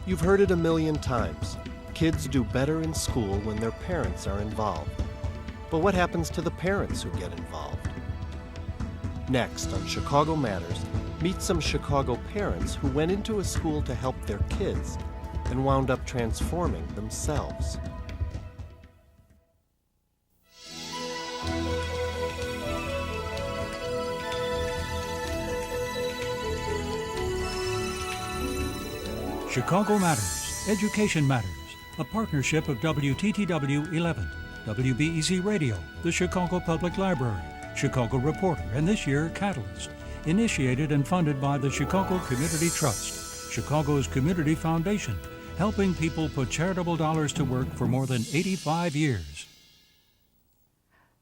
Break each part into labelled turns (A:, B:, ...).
A: You've heard it a million times. Kids do better in school when their parents are involved. But what happens to the parents who get involved? Next on Chicago Matters, meet some Chicago parents who went into a school to help their kids and wound up transforming themselves.
B: Chicago Matters, Education Matters, a partnership of WTTW 11, WBEZ Radio, the Chicago Public Library, Chicago Reporter, and this year, Catalyst, initiated and funded by the Chicago Community Trust, Chicago's community foundation, helping people put charitable dollars to work for more than 85 years.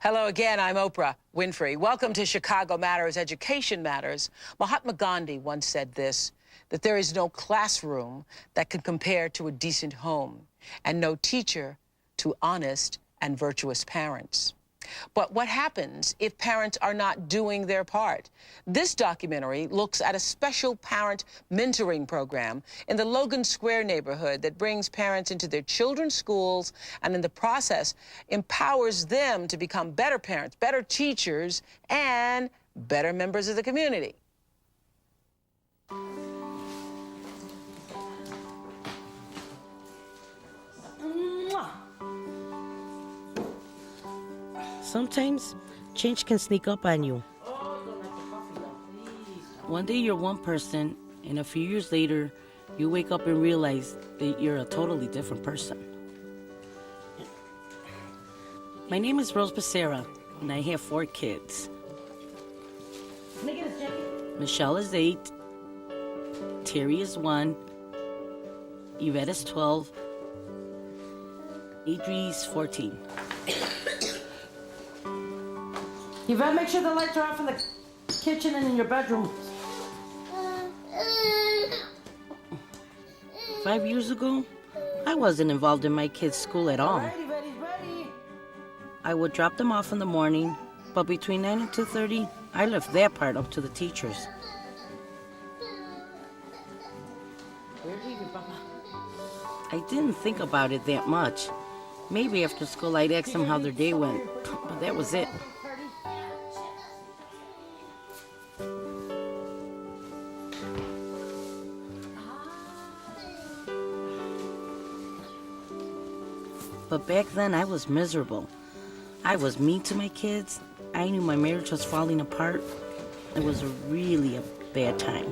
C: Hello again, I'm Oprah Winfrey. Welcome to Chicago Matters, Education Matters. Mahatma Gandhi once said this, that there is no classroom that can compare to a decent home, and no teacher to honest and virtuous parents. But what happens if parents are not doing their part? This documentary looks at a special parent mentoring program in the Logan Square neighborhood that brings parents into their children's schools and in the process empowers them to become better parents, better teachers, and better members of the community.
D: Sometimes change can sneak up on you. One day you're one person, and a few years later, you wake up and realize that you're a totally different person. My name is Rose Becerra, and I have 4 kids. Michelle is 8, Terry is 1, Yvette is 12, Idris 14. Yvette, make sure the lights are off in the kitchen and in your bedroom. 5 years ago, I wasn't involved in my kids' school at all. I would drop them off in the morning, but between 9 and 2:30, I left that part up to the teachers. I didn't think about it that much. Maybe after school I'd ask them how their day went, but that was it. But back then, I was miserable. I was mean to my kids. I knew my marriage was falling apart. It was really a bad time.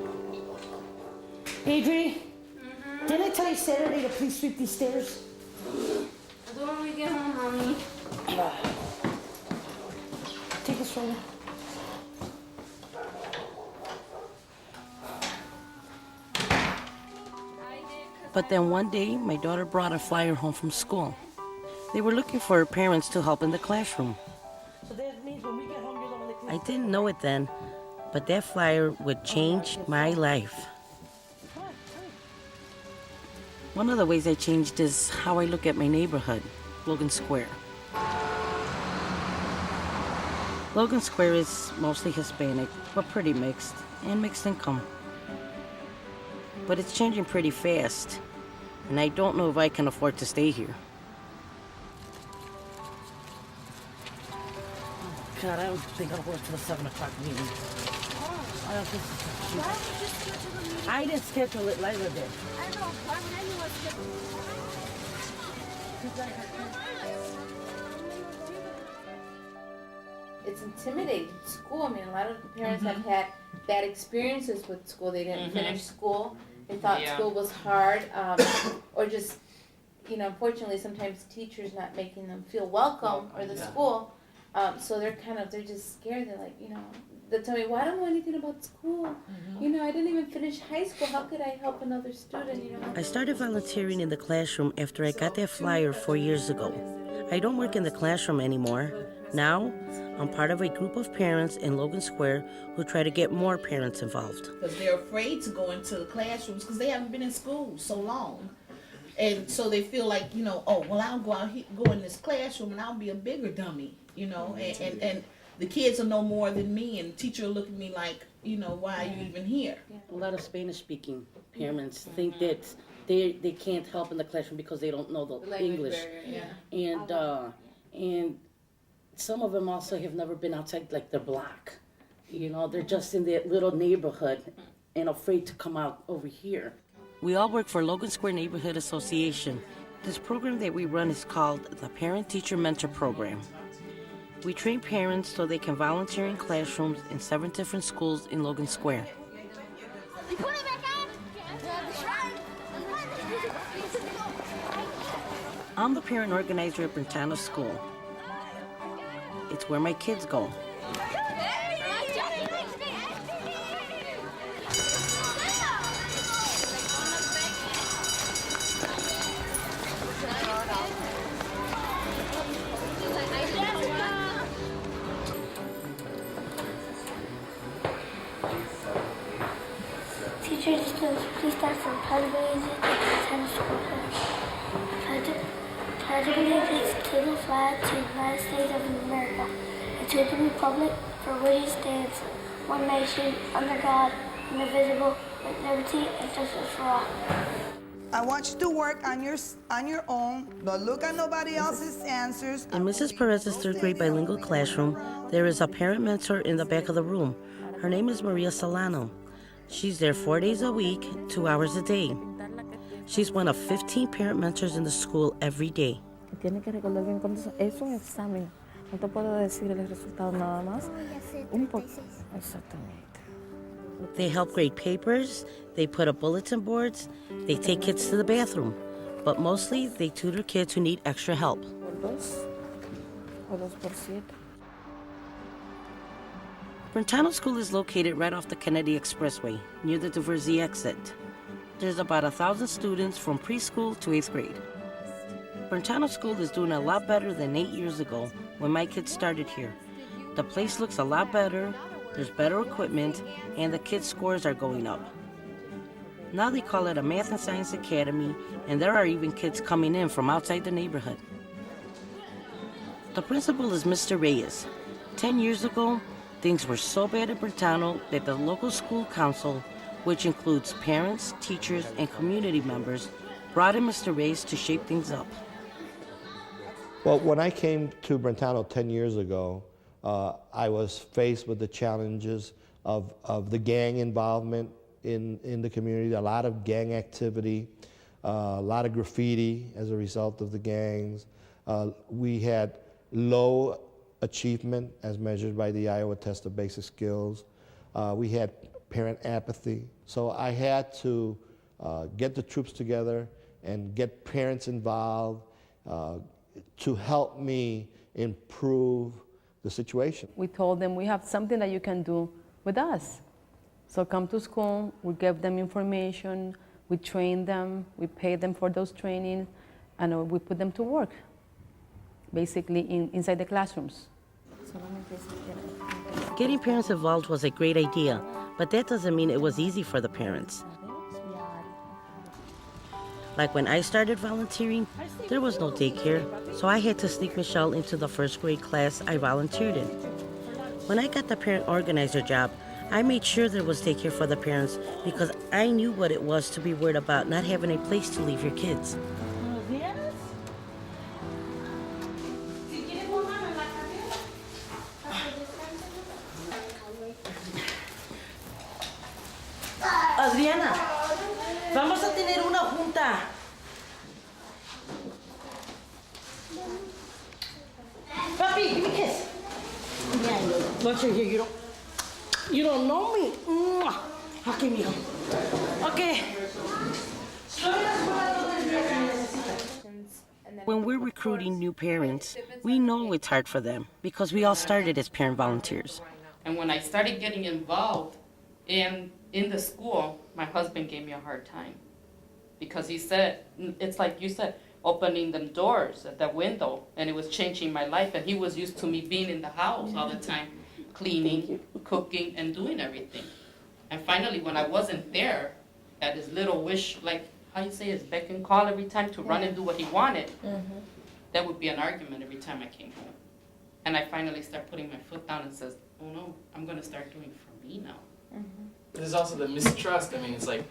E: Adri, didn't I tell you Saturday to please sweep these stairs?
F: I don't want to get home, Mommy.
E: Take this from me.
D: But then one day, my daughter brought a flyer home from school. They were looking for parents to help in the classroom.
E: So that means when we get home, you're the one that
D: I didn't know it then, but that flyer would change my life. One of the ways I changed is how I look at my neighborhood, Logan Square. Logan Square is mostly Hispanic, but pretty mixed, and mixed income. But it's changing pretty fast, and I don't know if I can afford to stay here.
E: God, I don't think I'll work till the 7 o'clock meeting. I don't think so.
F: Why don't you just schedule the meeting?
E: I didn't schedule it, Liza did.
F: I know. Why would anyone schedule?
G: It's intimidating. School, I mean, a lot of the parents have had bad experiences with school. They didn't finish school. They thought school was hard, or just, you know, unfortunately, sometimes teachers not making them feel welcome or the school. So they're just scared. They're like, you know, they tell me, well, I don't know anything about school. You know, I didn't even finish high school. How could I help another student, you know?
D: I started volunteering in the classroom after I got that flyer 4 years ago. I don't work in the classroom anymore. Now, I'm part of a group of parents in Logan Square who try to get more parents involved.
H: Because they're afraid to go into the classrooms because they haven't been in school so long. And so they feel like, you know, oh, well, I'll go out here, go in this classroom and I'll be a bigger dummy, you know, and the kids will know more than me, and the teacher will look at me like, you know, why are you even here?
D: A lot of Spanish-speaking parents think that
E: they can't help in the classroom because they don't know the English.
G: Barrier, yeah.
E: And some of them also have never been outside like their block. You know, they're just in their little neighborhood and afraid to come out over here.
D: We all work for Logan Square Neighborhood Association. This program that we run is called the Parent Teacher Mentor Program. We train parents so they can volunteer in classrooms in 7 different schools in Logan Square. I'm the parent organizer at Brentano School. It's where my kids go.
F: Teachers and students, please stand for Pledge of Allegiance to the Tennis School. Pledge of Allegiance to the flag, to the United States of America, and to the republic for which it stands, one nation, under God, indivisible, with liberty and justice for all.
I: I want you to work on your own. Don't look at nobody else's answers.
D: In Mrs. Perez's 3rd grade bilingual classroom, there is a parent mentor in the back of the room. Her name is Maria Solano. She's there 4 days a week, 2 hours a day. She's one of 15 parent mentors in the school every day.
J: Tiene que recordar bien cuando es un examen. No te puedo decir el resultado nada más. Un poco. Exactamente.
D: They help grade papers, they put up bulletin boards, they take kids to the bathroom. But mostly, they tutor kids who need extra help.
J: Por 2 o 2 por 7.
D: Brentano School is located right off the Kennedy Expressway, near the Diversey exit. There's about 1,000 students from preschool to 8th grade. Brentano School is doing a lot better than 8 years ago when my kids started here. The place looks a lot better, there's better equipment, and the kids' scores are going up. Now they call it a Math and Science Academy, and there are even kids coming in from outside the neighborhood. The principal is Mr. Reyes. 10 years ago, things were so bad at Brentano that the local school council, which includes parents, teachers, and community members, brought in Mr. Reyes to shake things up.
K: Well, when I came to Brentano 10 years ago, I was faced with the challenges of the gang involvement in the community, a lot of gang activity, a lot of graffiti as a result of the gangs. We had low achievement as measured by the Iowa Test of Basic Skills. We had parent apathy. So I had to get the troops together and get parents involved to help me improve the situation.
J: We told them we have something that you can do with us. So come to school, we give them information, we train them, we pay them for those trainings, and we put them to work, basically inside the classrooms.
D: Getting parents involved was a great idea, but that doesn't mean it was easy for the parents. Like when I started volunteering, there was no daycare, so I had to sneak Michelle into the 1st grade class I volunteered in. When I got the parent organizer job, I made sure there was daycare for the parents because I knew what it was to be worried about not having a place to leave your kids.
E: Adriana, vamos a tener una junta. Papi, give me a kiss. Yeah, look here, you don't know me. Okay, mijo. Okay.
D: When we're recruiting new parents, we know it's hard for them because we all started as parent volunteers.
L: And when I started getting involved in the school, my husband gave me a hard time because he said, it's like you said, opening them doors at the window, and it was changing my life, and he was used to me being in the house all the time, cleaning, cooking, and doing everything. And finally, when I wasn't there, at his little wish, like, how you say, his beck and call every time to run and do what he wanted, that would be an argument every time I came home. And I finally start putting my foot down and says, oh no, I'm gonna start doing it for me now.
M: There's also the mistrust. I mean, it's like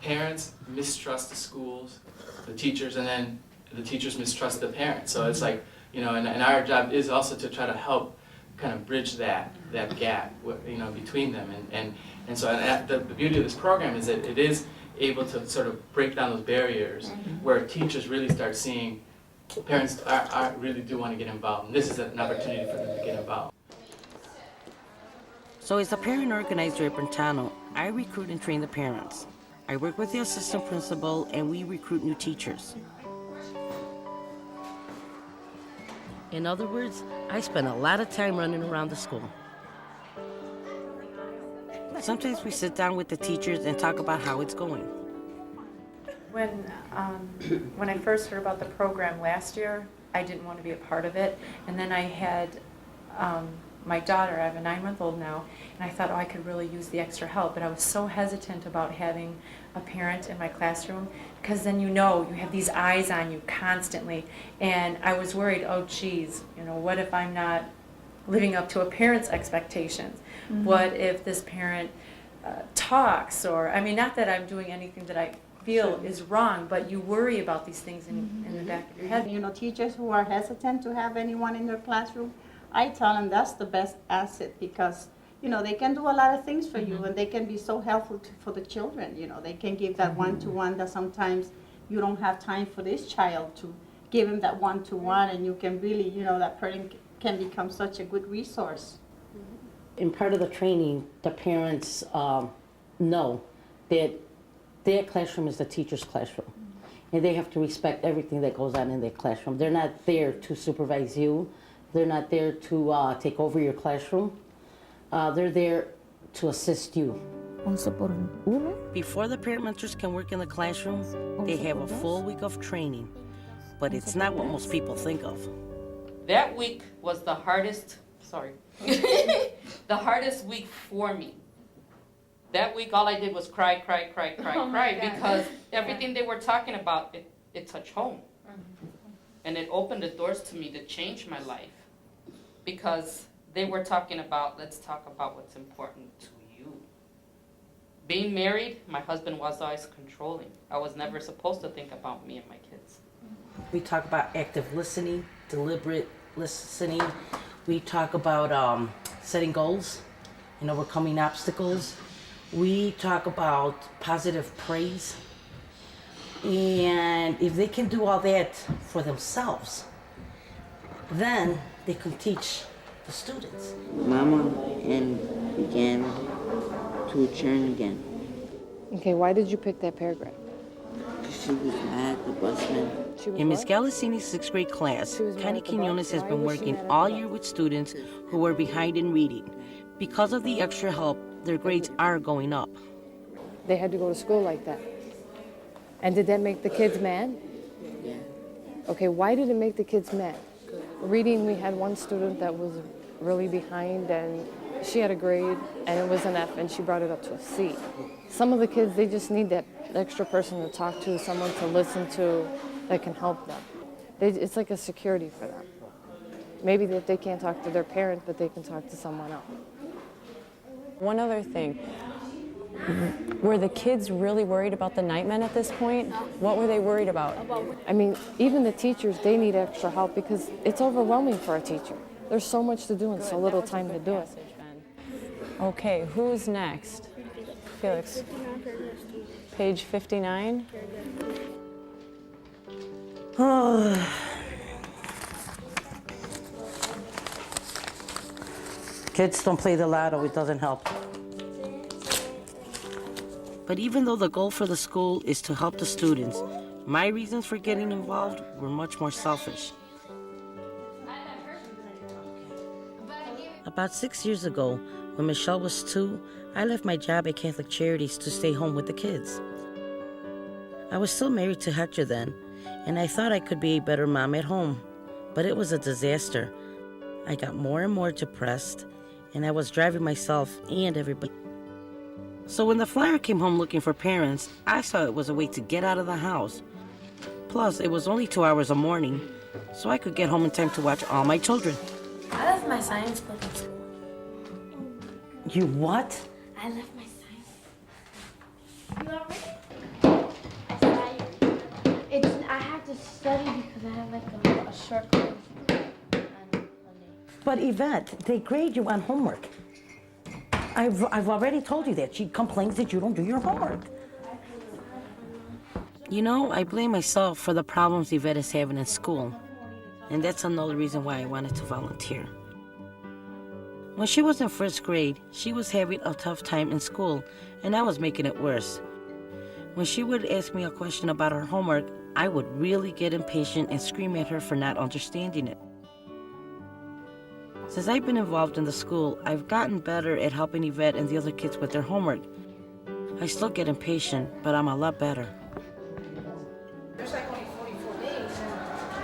M: parents mistrust the schools, the teachers, and then the teachers mistrust the parents. So it's like, you know, and our job is also to try to help kind of bridge that gap, you know, between them. And so the beauty of this program is that it is able to sort of break down those barriers where teachers really start seeing parents really do want to get involved. And this is an opportunity for them to get involved.
D: So as a parent organizer at Brentano, I recruit and train the parents. I work with the assistant principal and we recruit new teachers. In other words, I spend a lot of time running around the school. Sometimes we sit down with the teachers and talk about how it's going.
N: When I first heard about the program last year, I didn't want to be a part of it. And then I had my daughter, I have a 9-month-old now, and I thought, oh, I could really use the extra help. But I was so hesitant about having a parent in my classroom, because then you have these eyes on you constantly. And I was worried, oh, geez, you know, what if I'm not living up to a parent's expectations? Mm-hmm. What if this parent talks? Or, I mean, not that I'm doing anything that I feel is wrong, but you worry about these things in the back of your head.
O: You know, teachers who are hesitant to have anyone in their classroom, I tell them that's the best asset, because, you know, they can do a lot of things for you, and they can be so helpful for the children. You know, they can give that one-to-one that sometimes you don't have time for this child to give him that one-to-one, and you can really, you know, that parent can become such a good resource.
D: In part of the training, the parents know that their classroom is the teacher's classroom, and they have to respect everything that goes on in their classroom. They're not there to supervise you. They're not there to take over your classroom. They're there to assist you. Before the parent mentors can work in the classroom, they have a full week of training, but it's not what most people think of.
L: That week was the hardest, the hardest week for me. That week, all I did was cry, because everything they were talking about, it touched home. And it opened the doors to me to change my life, because they were talking about, let's talk about what's important to you. Being married, my husband was always controlling. I was never supposed to think about me and my kids.
D: We talk about active listening, deliberate listening. We talk about setting goals and overcoming obstacles. We talk about positive praise. And if they can do all that for themselves, then they can teach the students.
P: Mama began to churn again.
Q: Okay, why did you pick that paragraph?
P: She was mad, the busman.
D: In Ms. Galassini's 6th grade class, Connie Quinones has been working all year with students who were behind in reading. Because of the extra help, their grades are going up.
Q: They had to go to school like that. And did that make the kids mad?
P: Yeah.
Q: Okay, why did it make the kids mad? Reading, we had one student that was really behind, and she had a grade, and it was an F, and she brought it up to a C. Some of the kids, they just need that extra person to talk to, someone to listen to that can help them. It's like a security for them. Maybe if they can't talk to their parent, but they can talk to someone else.
R: One other thing. Were the kids really worried about the nightmen at this point? What were they worried about?
Q: I mean, even the teachers, they need extra help because it's overwhelming for a teacher. There's so much to do and so little time to do it.
R: Okay, who's next? Felix. Page 59.
D: Kids don't play the lotto, it doesn't help. But even though the goal for the school is to help the students, my reasons for getting involved were much more selfish. About 6 years ago, when Michelle was 2, I left my job at Catholic Charities to stay home with the kids. I was still married to Hector then, and I thought I could be a better mom at home, but it was a disaster. I got more and more depressed, and I was driving myself and everybody. So when the flyer came home looking for parents, I saw it was a way to get out of the house. Plus, it was only 2 hours a morning, so I could get home in time to watch all my children.
F: I left my science book in school.
D: You what?
F: I left my science. You all ready? have to study because I have like a short class.
D: But Yvette, they grade you on homework. I've already told you that. She complains that you don't do your homework. You know, I blame myself for the problems Yvette is having in school. And that's another reason why I wanted to volunteer. When she was in first grade, she was having a tough time in school, and I was making it worse. When she would ask me a question about her homework, I would really get impatient and scream at her for not understanding it. Since I've been involved in the school, I've gotten better at helping Yvette and the other kids with their homework. I still get impatient, but I'm a lot better.
S: There's like only 44 days,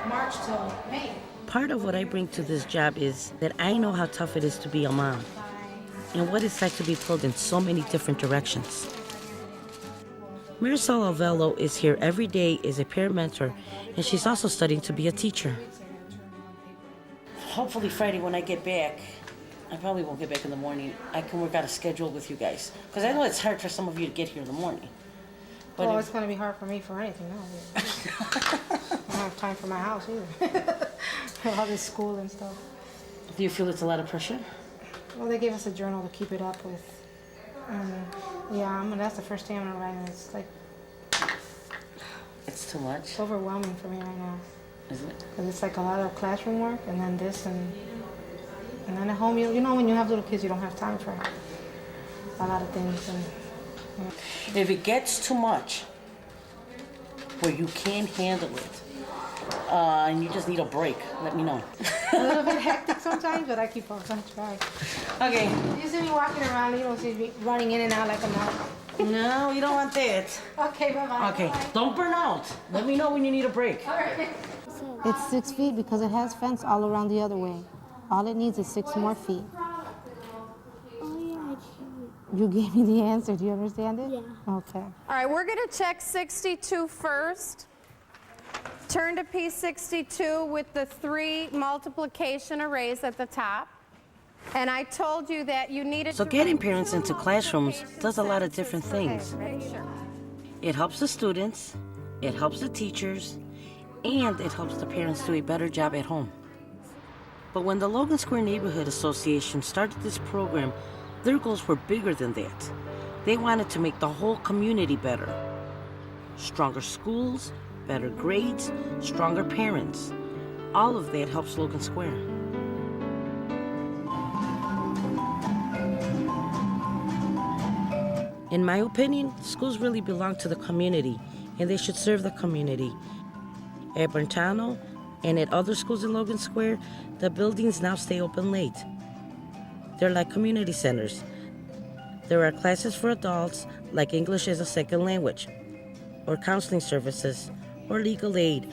S: March till May.
D: Part of what I bring to this job is that I know how tough it is to be a mom and what it's like to be pulled in so many different directions. Marisol Alvelo is here every day as a parent mentor, and she's also studying to be a teacher. Hopefully Friday when I get back, I probably won't get back in the morning, I can work out a schedule with you guys. Because I know it's hard for some of you to get here in the morning. But
S: Well, it's going to be hard for me for anything now. I don't have time for my house either. All this school and stuff.
D: Do you feel it's a lot of pressure?
S: Well, they gave us a journal to keep it up with. Yeah, that's the first thing I'm going to write, and it's like...
D: It's too much?
S: It's overwhelming for me right now.
D: Is it?
S: Because it's like a lot of classroom work, and then this, and then at home, you know when you have little kids, you don't have time for a lot of things. And yeah.
D: If it gets too much, where you can't handle it, and you just need a break, let me know.
S: A little bit hectic sometimes, but I keep on track.
D: Okay.
S: You see me walking around, you don't see me running in and out like a mouse.
D: No, you don't want that.
S: Okay, bye-bye.
D: Okay,
S: Bye-bye.
D: don't burn out. Let me know when you need a break.
S: All right.
T: It's 6 feet because it has fence all around the other way. All it needs is 6 more feet. You gave me the answer. Do you understand it? Yeah. Okay.
U: All right, we're going to check 62 first. Turn to P62 with the 3 multiplication arrays at the top. And I told you that you needed
D: So
U: to
D: getting
U: write
D: parents
U: 2
D: into classrooms does a lot of different things.
U: Okay, ready? Sure.
D: It helps the students, it helps the teachers, and it helps the parents do a better job at home. But when the Logan Square Neighborhood Association started this program, their goals were bigger than that. They wanted to make the whole community better. Stronger schools, better grades, stronger parents. All of that helps Logan Square. In my opinion, schools really belong to the community, and they should serve the community. At Brentano and at other schools in Logan Square, the buildings now stay open late. They're like community centers. There are classes for adults, like English as a second language, or counseling services, or legal aid,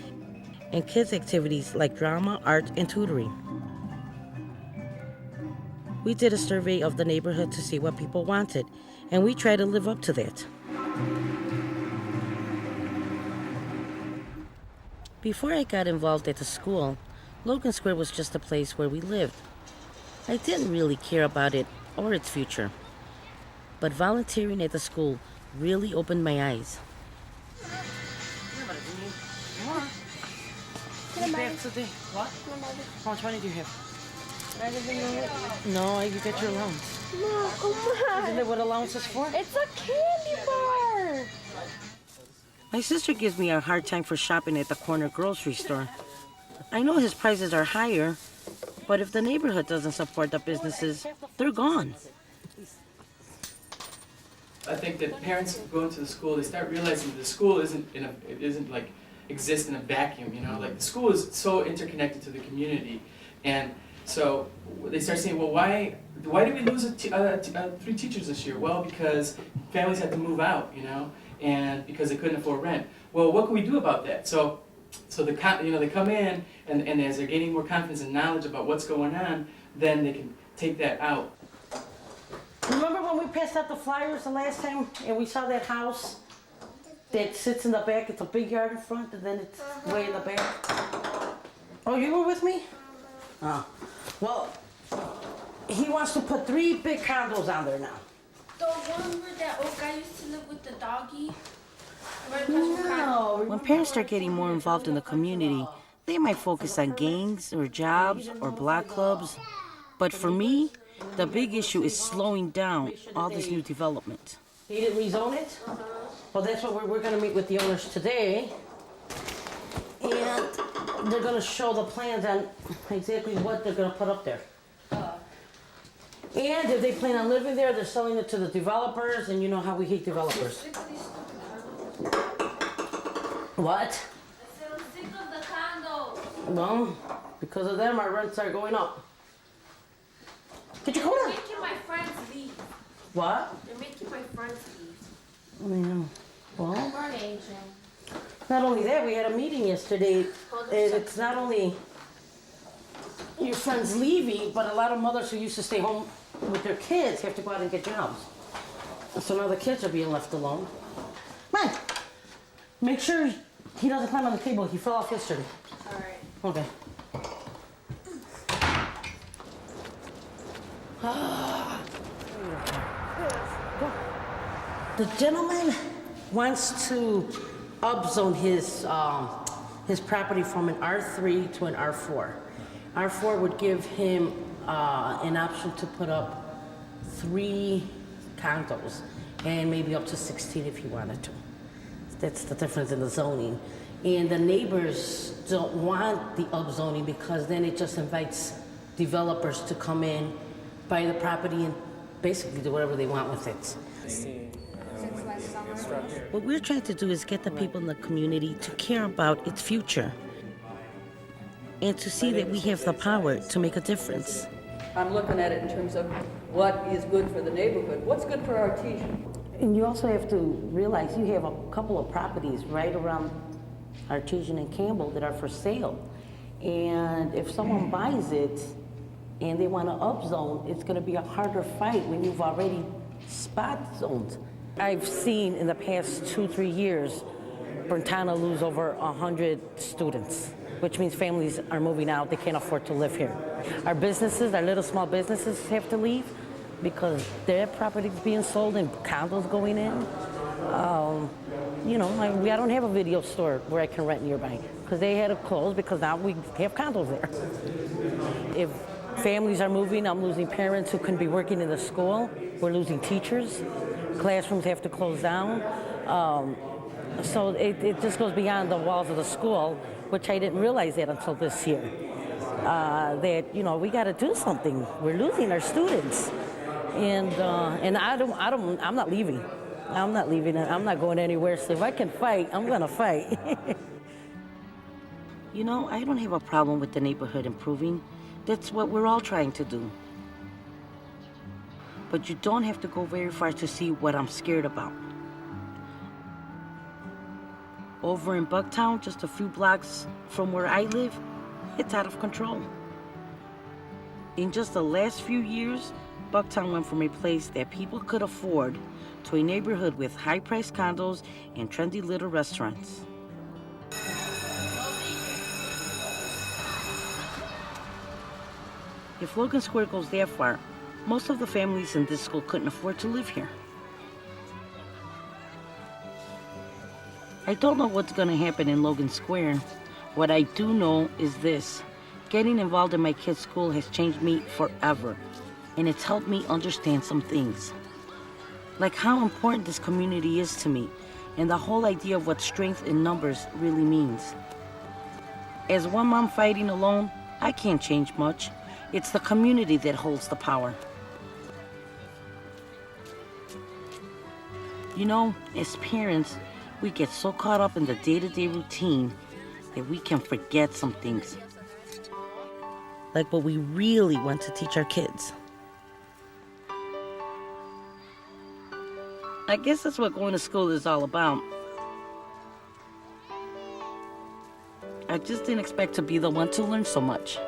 D: and kids' activities like drama, art, and tutoring. We did a survey of the neighborhood to see what people wanted, and we try to live up to that. Before I got involved at the school, Logan Square was just a place where we lived. I didn't really care about it or its future. But volunteering at the school really opened my eyes. What? How much money do you have? No, you get your allowance.
U: No, come on.
D: Isn't that what allowance is for?
U: It's a candy bar.
D: My sister gives me a hard time for shopping at the corner grocery store. I know his prices are higher, but if the neighborhood doesn't support the businesses, they're gone.
M: I think that parents go into the school, they start realizing that the school isn't like exist in a vacuum, you know, like the school is so interconnected to the community, and so they start saying, well, why did we lose 3 teachers this year? Well, because families had to move out, you know, and because they couldn't afford rent. Well, what can we do about that? So they come in, and as they're gaining more confidence and knowledge about what's going on, then they can take that out.
D: Remember when we passed out the flyers the last time and we saw that house that sits in the back? It's a big yard in front and then it's way in the back. Oh, you were with me? Oh. Well, he wants to put 3 big condos on there now.
F: The one where that old guy used to live with the doggy?
D: When parents start getting more involved in the community, they might focus on gangs or jobs or block clubs. But for me, the big issue is slowing down all this new development.
E: He didn't rezone it? Well, that's what we're gonna meet with the owners today. And they're gonna show the plans on exactly what they're gonna put up there. And if they plan on living there, they're selling it to the developers, and you know how we hate developers. What?
G: I'm sick of the condos.
E: Well, because of them, our rents are going up. Get your coat on.
G: They're making my friends leave.
E: What?
G: They're making my friends leave.
E: Yeah. Well,
G: Burn Angel.
E: not only that, we had a meeting yesterday, and it's not only your friends leaving, but a lot of mothers who used to stay home with their kids have to go out and get jobs. So now the kids are being left alone. Come on. Make sure he doesn't climb on the table. He fell off yesterday.
G: All right.
E: Okay. The gentleman wants to upzone his property from an R3 to an R4. R4 would give him an option to put up 3 condos and maybe up to 16 if he wanted to. That's the difference in the zoning. And the neighbors don't want the upzoning because then it just invites developers to come in, buy the property, and basically do whatever they want with it.
D: What we're trying to do is get the people in the community to care about its future and to see that we have the power to make a difference.
A: I'm looking at it in terms of what is good for the neighborhood. What's good for Artesian?
E: And you also have to realize you have a couple of properties right around Artesian and Campbell that are for sale. And if someone buys it and they want to upzone, it's going to be a harder fight when you've already spot zoned. I've seen in the past 2-3 years, Brentano lose over 100 students, which means families are moving out. They can't afford to live here. Our businesses, our little small businesses have to leave because their property's being sold and condos going in. You know, I don't have a video store where I can rent nearby because they had to close because now we have condos there. If families are moving, I'm losing parents who can be working in the school. We're losing teachers. Classrooms have to close down. So it just goes beyond the walls of the school, which I didn't realize that until this year. That, you know, we got to do something. We're losing our students. And I'm not leaving. I'm not leaving. I'm not going anywhere. So if I can fight, I'm going to fight.
D: You know, I don't have a problem with the neighborhood improving. That's what we're all trying to do. But you don't have to go very far to see what I'm scared about. Over in Bucktown, just a few blocks from where I live, it's out of control. In just the last few years, Bucktown went from a place that people could afford to a neighborhood with high-priced condos and trendy little restaurants. If Logan Square goes that far, most of the families in this school couldn't afford to live here. I don't know what's going to happen in Logan Square. What I do know is this. Getting involved in my kids' school has changed me forever, and it's helped me understand some things. Like how important this community is to me, and the whole idea of what strength in numbers really means. As one mom fighting alone, I can't change much. It's the community that holds the power. You know, as parents, we get so caught up in the day-to-day routine that we can forget some things. Like what we really want to teach our kids. I guess that's what going to school is all about. I just didn't expect to be the one to learn so much.